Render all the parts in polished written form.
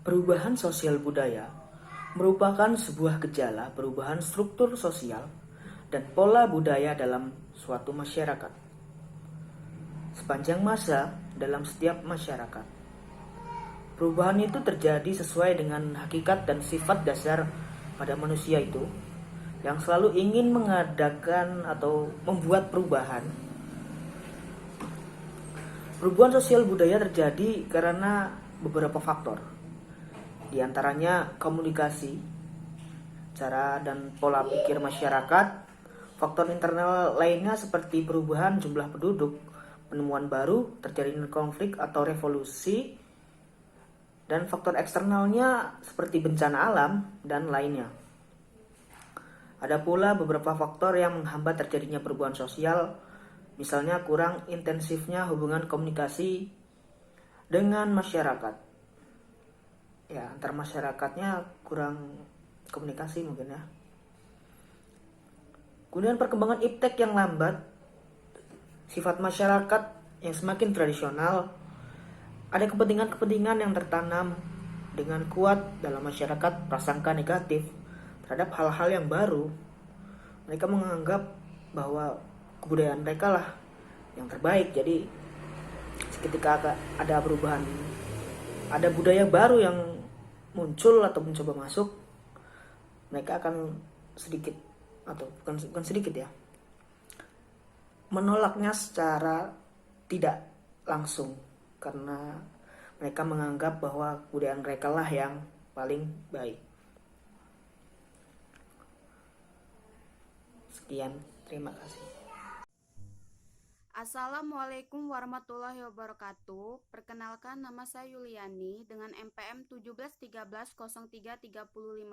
Perubahan sosial budaya merupakan sebuah gejala perubahan struktur sosial dan pola budaya dalam suatu masyarakat sepanjang masa dalam setiap masyarakat. Perubahan itu terjadi sesuai dengan hakikat dan sifat dasar pada manusia itu yang selalu ingin mengadakan atau membuat perubahan. Perubahan sosial budaya terjadi karena beberapa faktor. Di antaranya komunikasi, cara dan pola pikir masyarakat, faktor internal lainnya seperti perubahan jumlah penduduk, penemuan baru, terjadinya konflik atau revolusi, dan faktor eksternalnya seperti bencana alam dan lainnya. Ada pula beberapa faktor yang menghambat terjadinya perubahan sosial, misalnya kurang intensifnya hubungan komunikasi dengan masyarakat. Ya, antar masyarakatnya kurang komunikasi mungkin ya. Kemudian perkembangan iptek yang lambat, sifat masyarakat yang semakin tradisional, ada kepentingan-kepentingan yang tertanam dengan kuat dalam masyarakat, prasangka negatif terhadap hal-hal yang baru. Mereka menganggap bahwa kebudayaan mereka lah yang terbaik. Jadi ketika ada perubahan, ada budaya baru yang muncul atau mencoba masuk, mereka akan sedikit atau bukan sedikit ya, menolaknya secara tidak langsung karena mereka menganggap bahwa kebudayaan mereka lah yang paling baik. Sekian, terima kasih. Assalamualaikum warahmatullahi wabarakatuh. Perkenalkan, nama saya Yuliani dengan NPM 1713033055.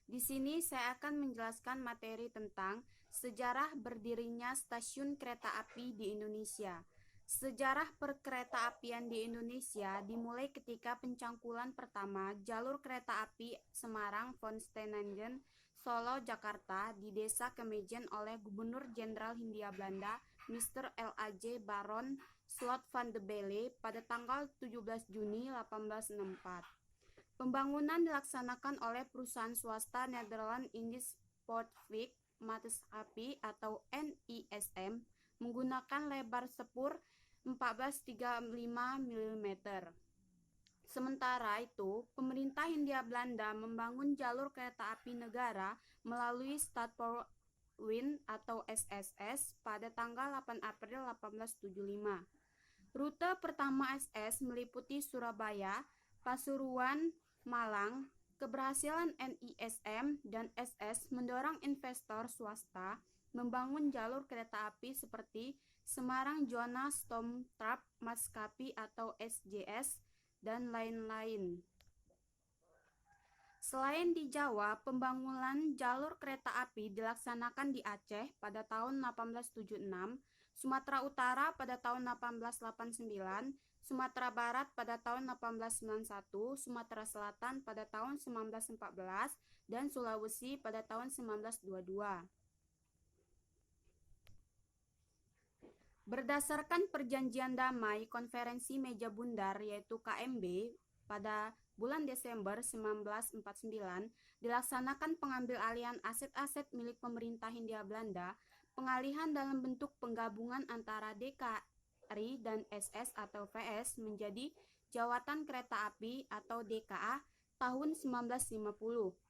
Di sini saya akan menjelaskan materi tentang sejarah berdirinya stasiun kereta api di Indonesia. Sejarah perkeretaapian di Indonesia dimulai ketika pencangkulan pertama jalur kereta api Semarang von Steeningen Solo Jakarta di Desa Kemejen oleh Gubernur Jenderal Hindia Belanda Mr. L.A.J. Baron Slot van de Belle pada tanggal 17 Juni 1864. Pembangunan dilaksanakan oleh perusahaan swasta Nederland Indisch Spoorweg Maatschappij atau NISM menggunakan lebar sepur 1435 mm. Sementara itu, pemerintah Hindia Belanda membangun jalur kereta api negara melalui Stadpoorwind atau SSS pada tanggal 8 April 1875. Rute pertama SS meliputi Surabaya, Pasuruan, Malang. Keberhasilan NISM dan SS mendorong investor swasta membangun jalur kereta api seperti Semarang Jona Stoomtramp Maatschappij atau SJS dan lain-lain. Selain di Jawa, pembangunan jalur kereta api dilaksanakan di Aceh pada tahun 1876, Sumatera Utara pada tahun 1889, Sumatera Barat pada tahun 1891, Sumatera Selatan pada tahun 1914, dan Sulawesi pada tahun 1922. Berdasarkan Perjanjian Damai Konferensi Meja Bundar yaitu KMB pada bulan Desember 1949 dilaksanakan pengambil alihan aset-aset milik pemerintah Hindia Belanda, pengalihan dalam bentuk penggabungan antara DKRI dan SS atau VS menjadi Jawatan Kereta Api atau DKA tahun 1950.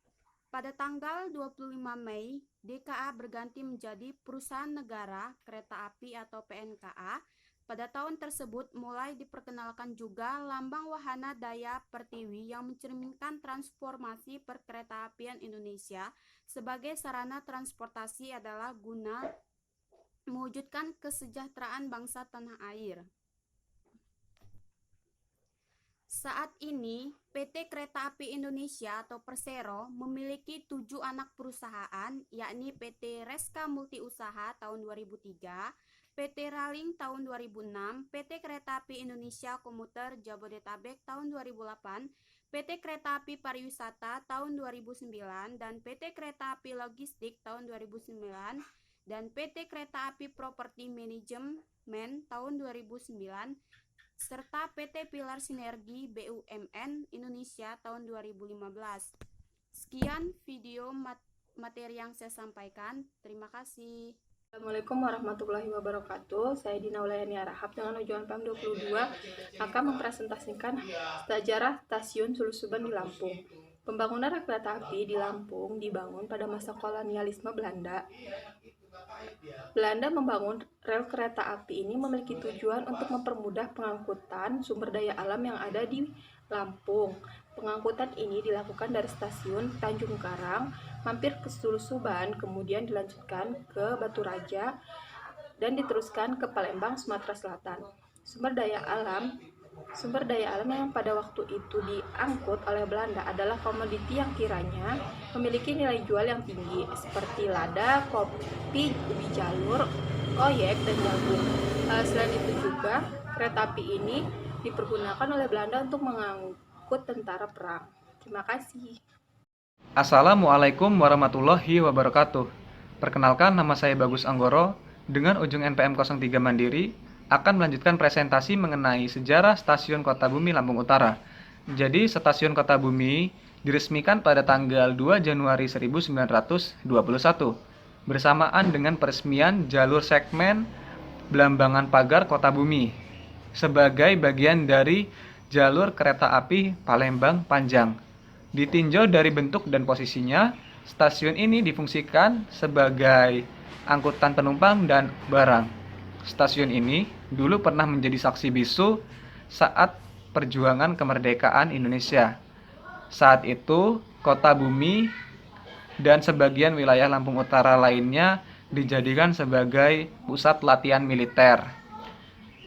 Pada tanggal 25 Mei, DKA berganti menjadi Perusahaan Negara Kereta Api atau PNKA. Pada tahun tersebut mulai diperkenalkan juga lambang wahana daya pertiwi yang mencerminkan transformasi perkeretaapian Indonesia sebagai sarana transportasi adalah guna mewujudkan kesejahteraan bangsa tanah air. Saat ini, PT Kereta Api Indonesia atau Persero memiliki 7 anak perusahaan, yakni PT Reska Multi Usaha tahun 2003, PT Raling tahun 2006, PT Kereta Api Indonesia Komuter Jabodetabek tahun 2008, PT Kereta Api Pariwisata tahun 2009, dan PT Kereta Api Logistik tahun 2009, dan PT Kereta Api Property Management tahun 2009, serta PT Pilar Sinergi BUMN Indonesia tahun 2015. Sekian video materi yang saya sampaikan. Terima kasih. Assalamualaikum warahmatullahi wabarakatuh. Saya Dina Ulayani Arahap dengan ujian PAM 22 akan mempresentasikan sejarah stasiun Sulu Subang di Lampung. Pembangunan rel kereta api di Lampung dibangun pada masa kolonialisme Belanda. Belanda membangun rel kereta api ini memiliki tujuan untuk mempermudah pengangkutan sumber daya alam yang ada di Lampung. Pengangkutan ini dilakukan dari stasiun Tanjung Karang, mampir ke Sulu Subang, kemudian dilanjutkan ke Batu Raja, dan diteruskan ke Palembang, Sumatera Selatan. Sumber daya alam yang pada waktu itu diangkut oleh Belanda adalah komoditi yang kiranya memiliki nilai jual yang tinggi, seperti lada, kopi, ubi jalur, oyek, dan jagung. Selain itu juga, kereta api ini dipergunakan oleh Belanda untuk mengangkut tentara perang. Terima kasih. Assalamualaikum warahmatullahi wabarakatuh. Perkenalkan, nama saya Bagus Anggoro dengan ujung NPM 03 Mandiri akan melanjutkan presentasi mengenai sejarah Stasiun Kota Bumi Lampung Utara. Jadi, Stasiun Kota Bumi diresmikan pada tanggal 2 Januari 1921 bersamaan dengan peresmian jalur segmen Belambangan Pagar Kota Bumi sebagai bagian dari jalur kereta api Palembang Panjang. Ditinjau dari bentuk dan posisinya, stasiun ini difungsikan sebagai angkutan penumpang dan barang. Stasiun ini dulu pernah menjadi saksi bisu saat perjuangan kemerdekaan Indonesia. Saat itu, Kota Bumi dan sebagian wilayah Lampung Utara lainnya dijadikan sebagai pusat latihan militer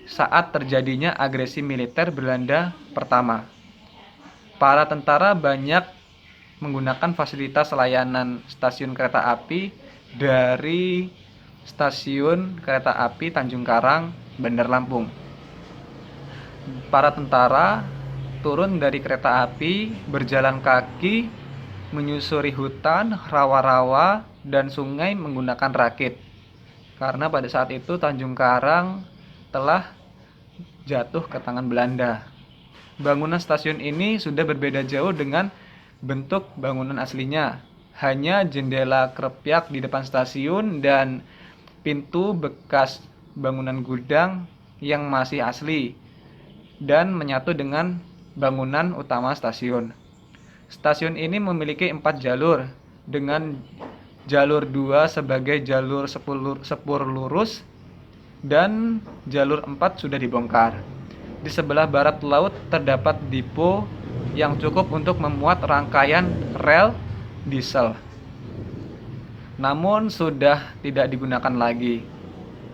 saat terjadinya agresi militer Belanda pertama. Para tentara banyak menggunakan fasilitas layanan stasiun kereta api dari stasiun kereta api Tanjung Karang, Bandar Lampung. Para tentara turun dari kereta api, berjalan kaki, menyusuri hutan, rawa-rawa, dan sungai menggunakan rakit. Karena pada saat itu Tanjung Karang telah jatuh ke tangan Belanda. Bangunan stasiun ini sudah berbeda jauh dengan bentuk bangunan aslinya. Hanya jendela krepyak di depan stasiun dan pintu bekas bangunan gudang yang masih asli dan menyatu dengan bangunan utama stasiun. Stasiun ini memiliki 4 jalur dengan jalur 2 sebagai jalur sepur lurus dan jalur 4 sudah dibongkar. Di sebelah barat laut terdapat depo yang cukup untuk memuat rangkaian rel diesel. Namun sudah tidak digunakan lagi.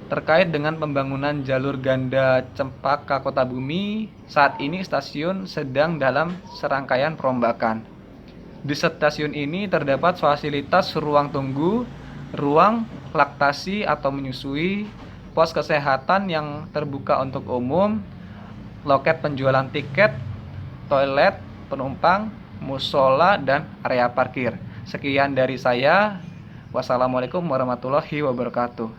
Terkait dengan pembangunan jalur ganda Cempaka Kota Bumi, saat ini stasiun sedang dalam serangkaian perombakan. Di stasiun ini terdapat fasilitas ruang tunggu, ruang laktasi atau menyusui, pos kesehatan yang terbuka untuk umum, loket penjualan tiket, toilet penumpang, musola, dan area parkir. Sekian dari saya. Wassalamualaikum warahmatullahi wabarakatuh.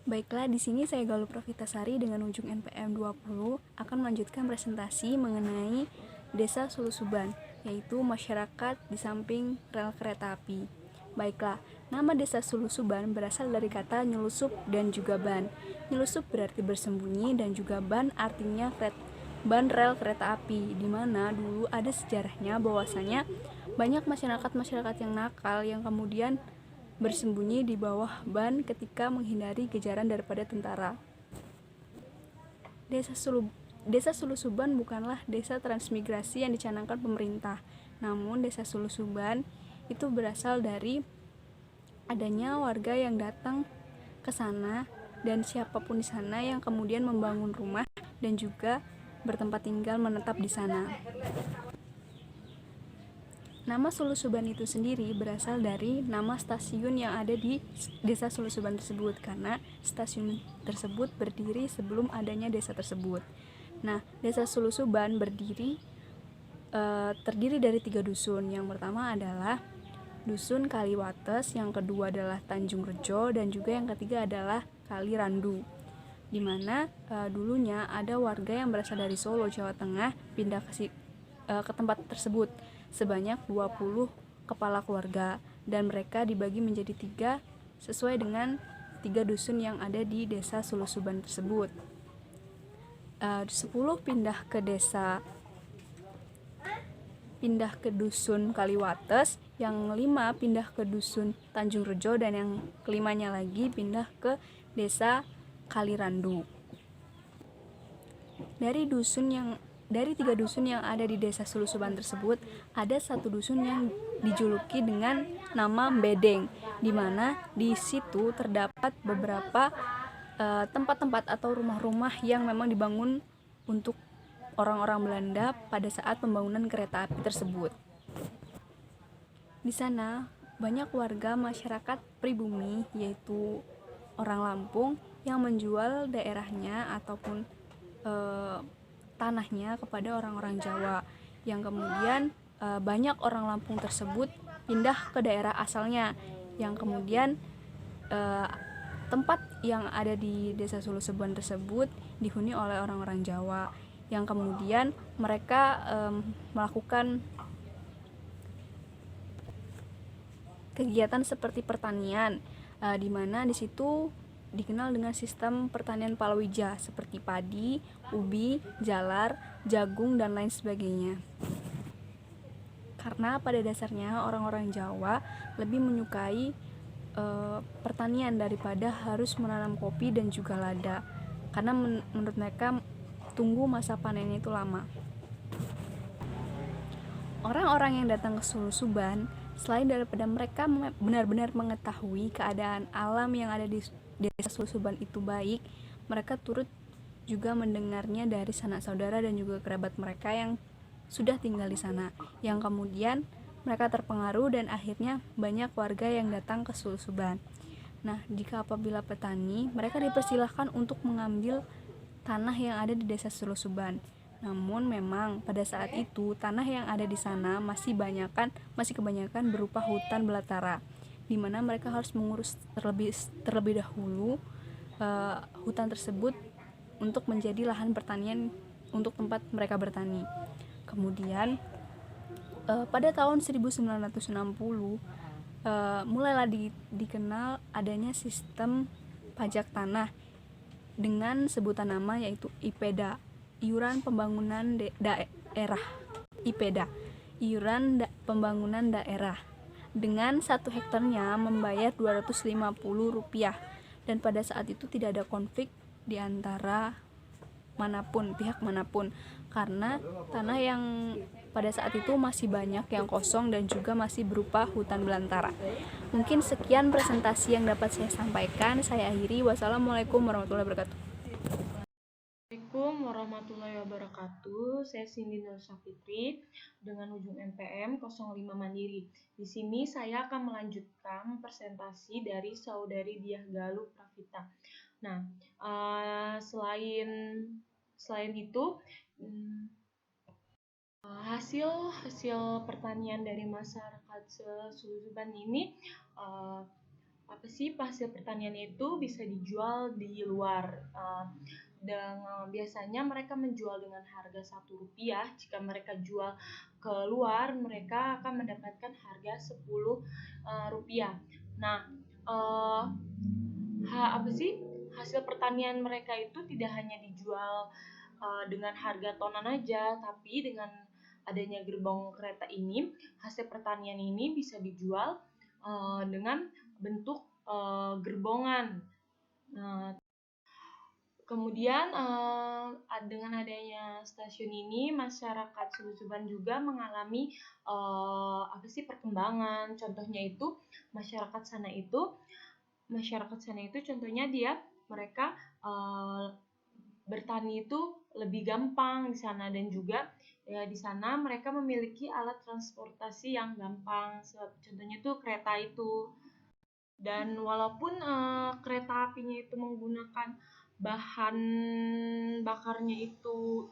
Baiklah, di sini saya Galuh Profitasari dengan ujung NPM 20 akan melanjutkan presentasi mengenai Desa Sulu Subang, yaitu masyarakat di samping rel kereta api. Baiklah, nama Desa Sulu Subang berasal dari kata nyelusup dan juga ban. Nyelusup berarti bersembunyi dan juga ban artinya ban rel kereta api, di mana dulu ada sejarahnya bahwasanya banyak masyarakat yang nakal yang kemudian bersembunyi di bawah ban ketika menghindari kejaran daripada tentara. Desa Sulu Subang bukanlah desa transmigrasi yang dicanangkan pemerintah, namun Desa Sulu Subang itu berasal dari adanya warga yang datang ke sana dan siapapun di sana yang kemudian membangun rumah dan juga bertempat tinggal menetap di sana. Nama Sulu Subang itu sendiri berasal dari nama stasiun yang ada di Desa Sulu Subang tersebut, karena stasiun tersebut berdiri sebelum adanya desa tersebut. Nah, Desa Sulu Subang terdiri dari 3 dusun. Yang pertama adalah Dusun Kaliwates, yang kedua adalah Tanjung Rejo, dan juga yang ketiga adalah Kali Randu. di mana dulunya ada warga yang berasal dari Solo, Jawa Tengah pindah ke tempat tersebut sebanyak 20 kepala keluarga, dan mereka dibagi menjadi 3 sesuai dengan 3 dusun yang ada di desa Sulusuban tersebut. 10 pindah ke dusun Kaliwates, yang 5 pindah ke dusun Tanjung Rejo, dan yang kelimanya lagi pindah ke desa Kalirandu. Dari 3 dusun yang ada di desa Sulusuban tersebut, ada 1 dusun yang dijuluki dengan nama Bedeng, di mana di situ terdapat beberapa tempat-tempat atau rumah-rumah yang memang dibangun untuk orang-orang Belanda pada saat pembangunan kereta api tersebut. Di sana banyak warga masyarakat pribumi, yaitu orang Lampung, yang menjual daerahnya ataupun tanahnya kepada orang-orang Jawa, yang kemudian banyak orang Lampung tersebut pindah ke daerah asalnya, yang kemudian tempat yang ada di desa Sulusuban tersebut dihuni oleh orang-orang Jawa, yang kemudian mereka melakukan kegiatan seperti pertanian, di mana di situ dikenal dengan sistem pertanian palawija seperti padi, ubi, jalar, jagung, dan lain sebagainya. Karena pada dasarnya orang-orang Jawa lebih menyukai pertanian daripada harus menanam kopi dan juga lada, karena menurut mereka tunggu masa panennya itu lama. Orang-orang yang datang ke Sulusuban, selain daripada mereka benar-benar mengetahui keadaan alam yang ada di desa Sulusuban itu baik, mereka turut juga mendengarnya dari sanak saudara dan juga kerabat mereka yang sudah tinggal di sana, yang kemudian mereka terpengaruh dan akhirnya banyak warga yang datang ke Sulusuban. Nah, jika apabila petani, mereka dipersilahkan untuk mengambil tanah yang ada di desa Sulusuban. Namun memang pada saat itu tanah yang ada di sana masih kebanyakan berupa hutan belantara, di mana mereka harus mengurus terlebih dahulu hutan tersebut untuk menjadi lahan pertanian untuk tempat mereka bertani. Kemudian pada tahun 1960 mulailah dikenal adanya sistem pajak tanah dengan sebutan nama, yaitu IPEDA, Iuran Pembangunan Daerah. IPEDA, Iuran Pembangunan Daerah. Dengan 1 hektarnya membayar Rp250, dan pada saat itu tidak ada konflik di antara pihak manapun, karena tanah yang pada saat itu masih banyak yang kosong dan juga masih berupa hutan belantara. Mungkin sekian presentasi yang dapat saya sampaikan. Saya akhiri. Wassalamualaikum warahmatullahi wabarakatuh. Assalamualaikum warahmatullahi wabarakatuh. Saya Cindy Nur Syafitri dengan ujung NPM 05 Mandiri. Di sini saya akan melanjutkan presentasi dari saudari Diah Galuh Pravita. Nah, selain itu, hasil pertanian dari masyarakat Sulusuban ini, hasil pertanian itu bisa dijual di luar. Dan biasanya mereka menjual dengan harga Rp1. Jika mereka jual ke luar, mereka akan mendapatkan harga Rp10. Nah, hasil pertanian mereka itu tidak hanya dijual dengan harga tonan aja, tapi dengan adanya gerbong kereta ini, hasil pertanian ini bisa dijual dengan bentuk gerbongan. Kemudian dengan adanya stasiun ini, masyarakat Sulusuban juga mengalami perkembangan. Contohnya itu masyarakat sana itu contohnya mereka bertani itu lebih gampang di sana, dan juga di sana mereka memiliki alat transportasi yang gampang. Contohnya itu kereta itu. Dan walaupun kereta apinya itu menggunakan bahan bakarnya itu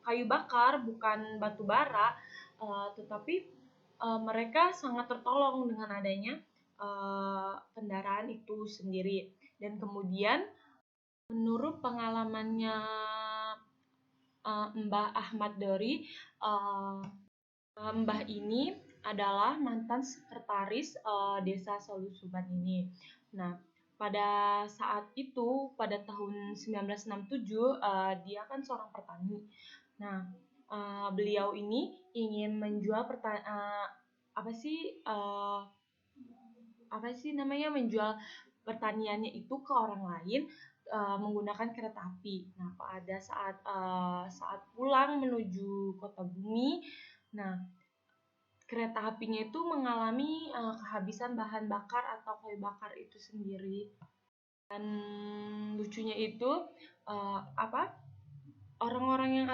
kayu bakar, bukan batu bara, tetapi mereka sangat tertolong dengan adanya kendaraan itu sendiri. Dan kemudian Menurut pengalamannya Mbah Ahmad Dori, Mbah ini adalah mantan sekretaris Desa Solusuban ini. Nah, pada saat itu, pada tahun 1967, dia kan seorang petani. Nah, beliau ini ingin menjual menjual pertaniannya itu ke orang lain menggunakan kereta api. Nah, pada saat pulang menuju kota Bumi, nah kereta apinya itu mengalami kehabisan bahan bakar atau kayu bakar itu sendiri. Dan lucunya itu orang-orang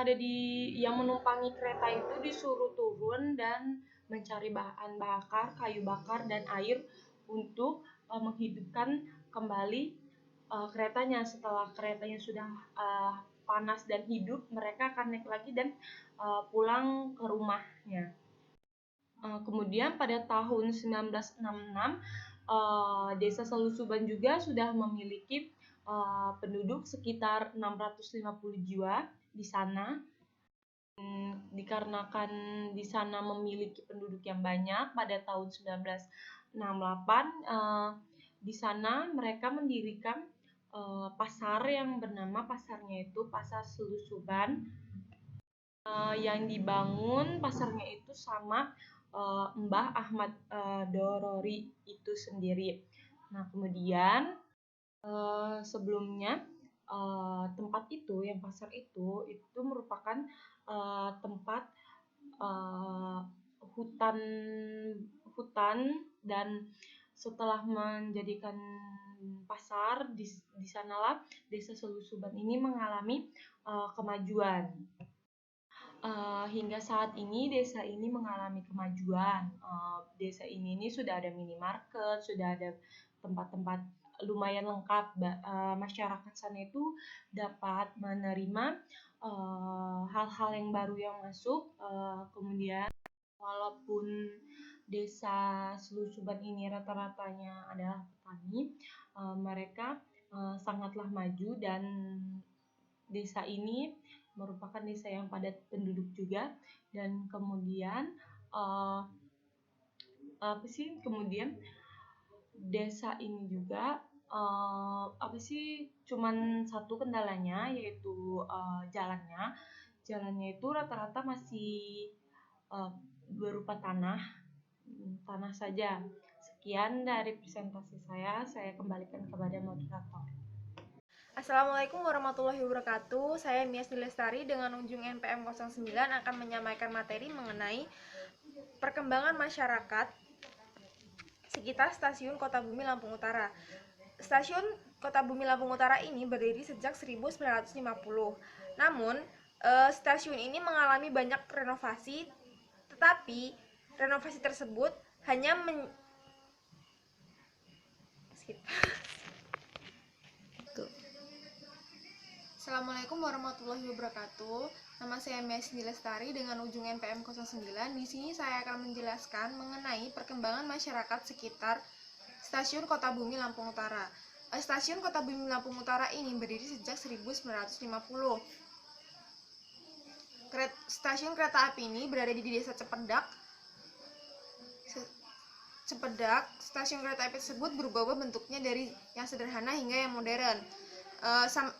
yang menumpangi kereta itu disuruh turun dan mencari bahan bakar, kayu bakar dan air untuk menghidupkan kembali keretanya. Setelah keretanya sudah panas dan hidup, mereka akan naik lagi dan pulang ke rumahnya. Kemudian pada tahun 1966, Desa Solusuban juga sudah memiliki penduduk sekitar 650 jiwa di sana. Dikarenakan di sana memiliki penduduk yang banyak, pada tahun 1968 di sana mereka mendirikan pasar yang bernama pasarnya itu Pasar Solusuban. Yang dibangun pasarnya itu sama Mbah Ahmad Dorori itu sendiri. Nah, kemudian sebelumnya tempat itu, yang pasar itu merupakan tempat hutan dan setelah menjadikan pasar di sanalah Desa Solusuban ini mengalami kemajuan. Hingga saat ini desa ini mengalami kemajuan. Desa ini sudah ada minimarket, sudah ada tempat-tempat lumayan lengkap. Masyarakat sana itu dapat menerima hal-hal yang baru yang masuk. Kemudian walaupun desa Selusuban ini rata-ratanya adalah petani, mereka sangatlah maju dan desa ini merupakan desa yang padat penduduk juga. Dan kemudian kemudian desa ini juga cuman satu kendalanya, yaitu jalannya itu rata-rata masih berupa tanah saja. Sekian dari presentasi saya kembalikan kepada moderator. Assalamualaikum warahmatullahi wabarakatuh. Saya Mias Nilestari dengan Unjung NPM 09 akan menyampaikan materi mengenai perkembangan masyarakat sekitar Stasiun Kota Bumi Lampung Utara. Stasiun Kota Bumi Lampung Utara ini berdiri sejak 1950. Namun, stasiun ini mengalami banyak renovasi, tetapi renovasi tersebut hanya Assalamualaikum warahmatullahi wabarakatuh. Nama saya Mesni Lestari dengan Ujung NPM 09. Di sini saya akan menjelaskan mengenai perkembangan masyarakat sekitar Stasiun Kota Bumi Lampung Utara. Stasiun Kota Bumi Lampung Utara ini berdiri sejak 1950. Stasiun kereta api ini berada di desa Cepedak. Stasiun kereta api tersebut berubah bentuknya dari yang sederhana hingga yang modern.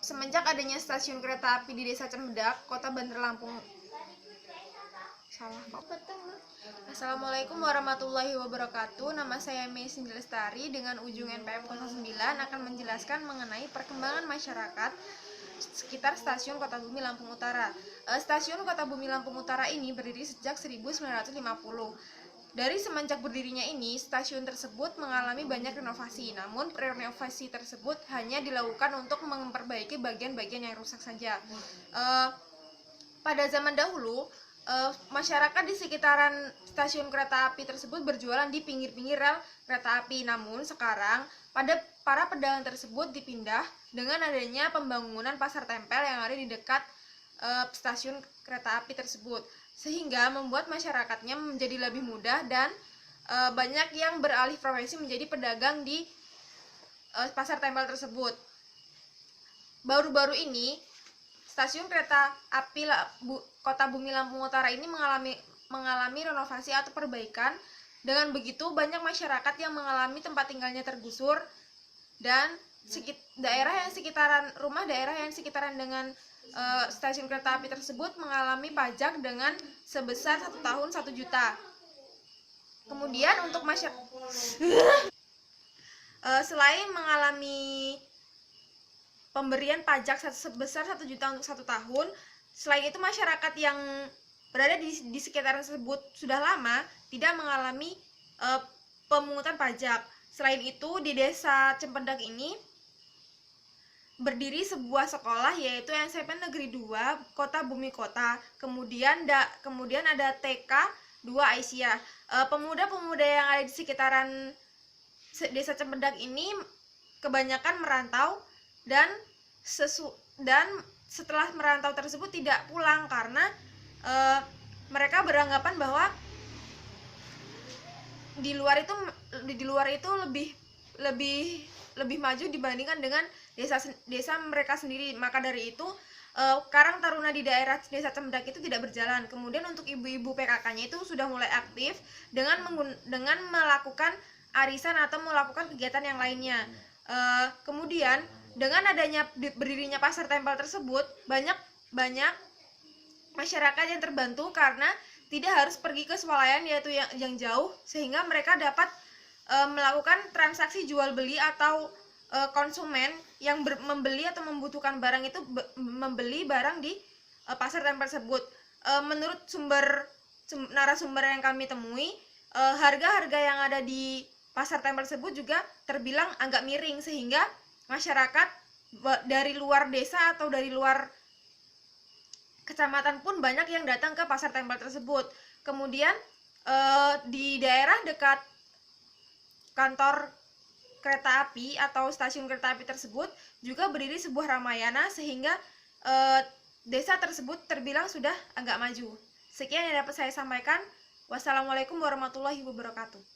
Semenjak adanya stasiun kereta api di desa Cepedak, Kota Bandar Lampung. Assalamualaikum warahmatullahi wabarakatuh. Nama saya Mesni Lestari dengan Ujung NPM 09 akan menjelaskan mengenai perkembangan masyarakat sekitar Stasiun Kota Bumi Lampung Utara. Stasiun Kota Bumi Lampung Utara ini berdiri sejak 1950. Dari semenjak berdirinya ini, stasiun tersebut mengalami banyak renovasi. Namun, renovasi tersebut hanya dilakukan untuk memperbaiki bagian-bagian yang rusak saja. Pada zaman dahulu, masyarakat di sekitaran stasiun kereta api tersebut berjualan di pinggir-pinggir rel kereta api. Namun, sekarang para pedagang tersebut dipindah dengan adanya pembangunan pasar tempel yang ada di dekat stasiun kereta api tersebut, sehingga membuat masyarakatnya menjadi lebih mudah dan banyak yang beralih profesi menjadi pedagang di pasar tempel tersebut. baru-baru ini stasiun kereta api Kota Bumi Lampung Utara ini mengalami renovasi atau perbaikan. Dengan begitu banyak masyarakat yang mengalami tempat tinggalnya tergusur dan rumah daerah yang sekitaran dengan stasiun kereta api tersebut mengalami pajak dengan sebesar 1 tahun 1 juta. Kemudian untuk selain mengalami pemberian pajak sebesar 1 juta untuk 1 tahun, selain itu masyarakat yang berada di sekitaran tersebut sudah lama tidak mengalami pemungutan pajak. Selain itu, di Desa Cempedak ini berdiri sebuah sekolah yaitu SMP Negeri 2 Kota Bumi Kota. Kemudian ada TK 2 Aisyah. Pemuda-pemuda yang ada di sekitaran Desa Cempedak ini kebanyakan merantau dan setelah merantau tersebut tidak pulang karena mereka beranggapan bahwa di luar itu lebih maju dibandingkan dengan desa mereka sendiri. Maka dari itu Karang Taruna di daerah Desa Cempedak itu tidak berjalan. Kemudian untuk ibu-ibu PKK-nya itu sudah mulai aktif dengan melakukan arisan atau melakukan kegiatan yang lainnya. Kemudian dengan adanya berdirinya pasar tempel tersebut, banyak masyarakat yang terbantu karena tidak harus pergi ke swalayan yaitu yang jauh, sehingga mereka dapat melakukan transaksi jual beli atau konsumen yang membeli atau membutuhkan barang itu membeli barang di pasar tempel tersebut. Menurut narasumber yang kami temui, harga-harga yang ada di pasar tempel tersebut juga terbilang agak miring, sehingga masyarakat dari luar desa atau dari luar kecamatan pun banyak yang datang ke pasar tempel tersebut. Kemudian di daerah dekat kantor kereta api atau stasiun kereta api tersebut juga berdiri sebuah ramayana, sehingga desa tersebut terbilang sudah agak maju. Sekian yang dapat saya sampaikan. Wassalamualaikum warahmatullahi wabarakatuh.